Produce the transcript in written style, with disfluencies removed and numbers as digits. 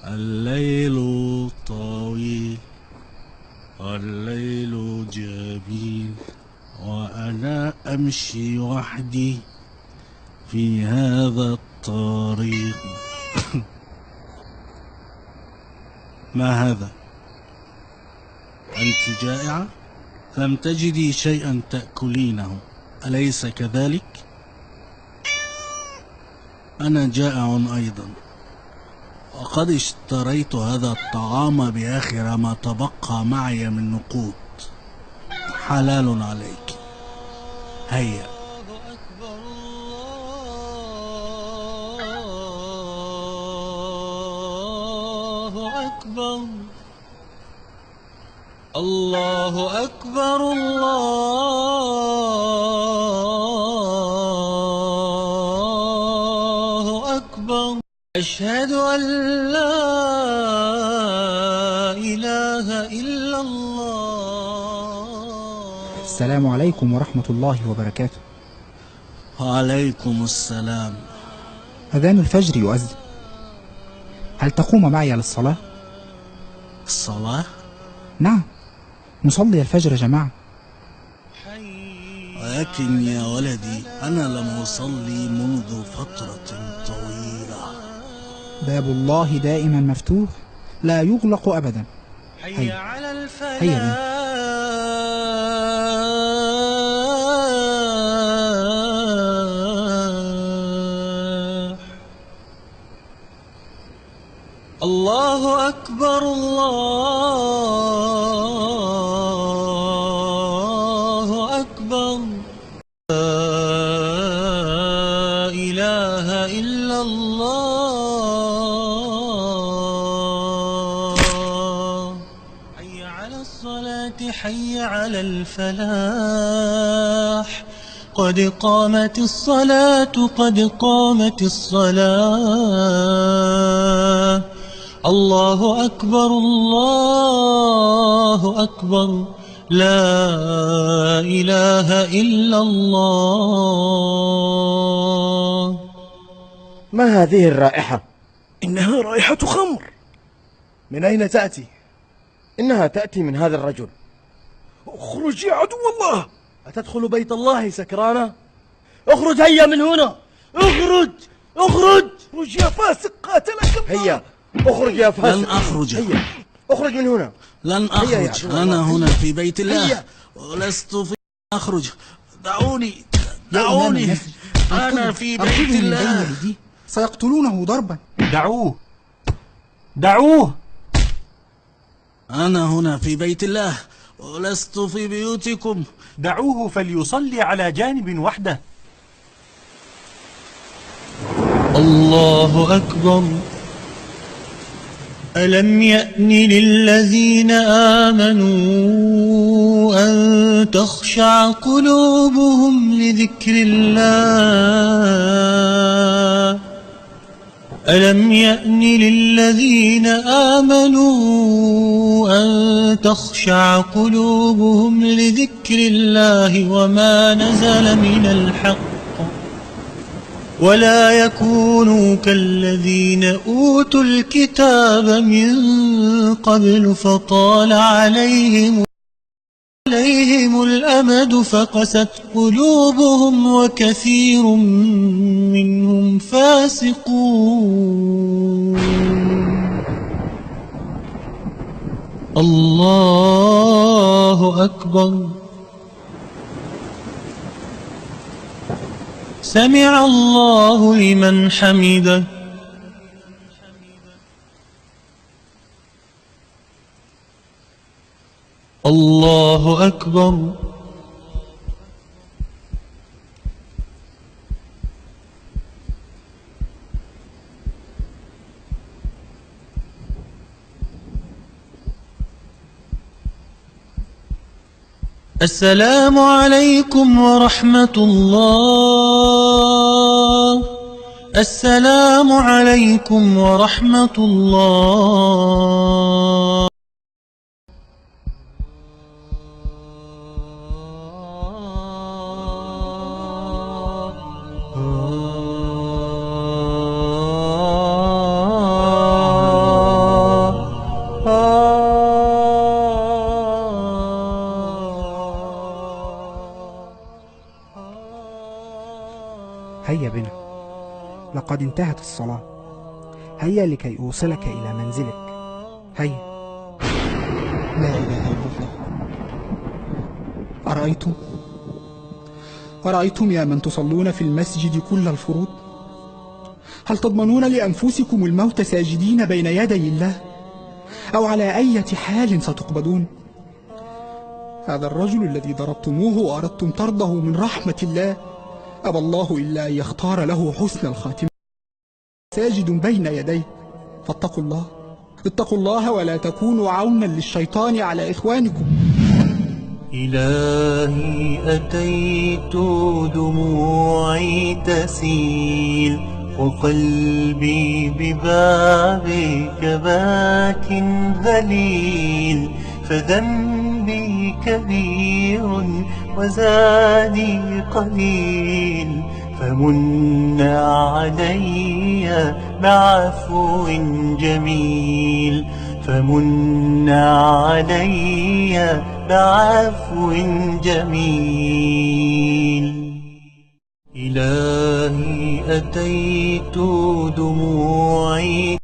الليل طويل والليل جميل وأنا أمشي وحدي في هذا الطريق. ما هذا؟ أنت جائعة؟ لم تجدي شيئا تأكلينه، أليس كذلك؟ أنا جائع أيضا، وقد اشتريت هذا الطعام بآخر ما تبقى معي من نقود. حلال عليك. هيا. الله أكبر الله أكبر. أشهد أن لا إله إلا الله. السلام عليكم ورحمة الله وبركاته. وعليكم السلام. أذان الفجر يؤذن، هل تقوم معي للصلاة؟ الصلاة؟ نعم، نصلي الفجر جماعة. ولكن يا ولدي أنا لم أصلي منذ فترة طويلة. باب الله دائما مفتوح لا يغلق أبدا. هيا على الفلاح. هيا الله أكبر الله أكبر. لا إله إلا الله. حي على الصلاة حي على الفلاح. قد قامت الصلاة قد قامت الصلاة. الله أكبر الله أكبر. لا إله إلا الله. ما هذه الرائحة؟ إنها رائحة خمر. من أين تأتي؟ إنها تأتي من هذا الرجل. اخرج يا عدو الله. أتدخل بيت الله سكرانا؟ اخرج هيا من هنا. اخرج اخرج اخرج يا فاسق قاتلك الله. هيا اخرج يا فاسق. لن أخرج. هيا اخرج من هنا. لن أخرج. أنا هنا في بيت الله. هيا. ولست في أخرج. دعوني دعوني. أنا في بيت الله. سيقتلونه ضربا. دعوه دعوه. أنا هنا في بيت الله ولست في بيوتكم. دعوه فليصلي على جانب وحده. الله أكبر. ألم يأن للذين آمنوا أن تخشع قلوبهم لذكر الله. ألم يأن للذين آمنوا أن تخشع قلوبهم لذكر الله وما نزل من الحق ولا يكونوا كالذين أوتوا الكتاب من قبل فطال عليهم الأمد فقست قلوبهم وكثير منهم فاسقون. الله أكبر. سمع الله لمن حمده. الله أكبر. السلام عليكم ورحمة الله. السلام عليكم ورحمة الله. هيا بنا، لقد انتهت الصلاة. هيا لكي أوصلك إلى منزلك. هيا. لا إله إلا الله. أرأيتم يا من تصلون في المسجد كل الفروض، هل تضمنون لأنفسكم الموت ساجدين بين يدي الله؟ أو على أي حال ستقبضون؟ هذا الرجل الذي ضربتموه وأردتم طرده من رحمة الله أبى الله إلا أن يختار له حسن الخاتمة، ساجد بين يديه. فاتقوا الله، اتقوا الله ولا تكونوا عونا للشيطان على إخوانكم. إلهي أتيت دموعي تسيل، وقلبي ببابك باك ذليل، فذنبي كبير وزادي قليل، فمن علي بعفو جميل، فمن علي بعفو جميل. إلهي أتيت دموعي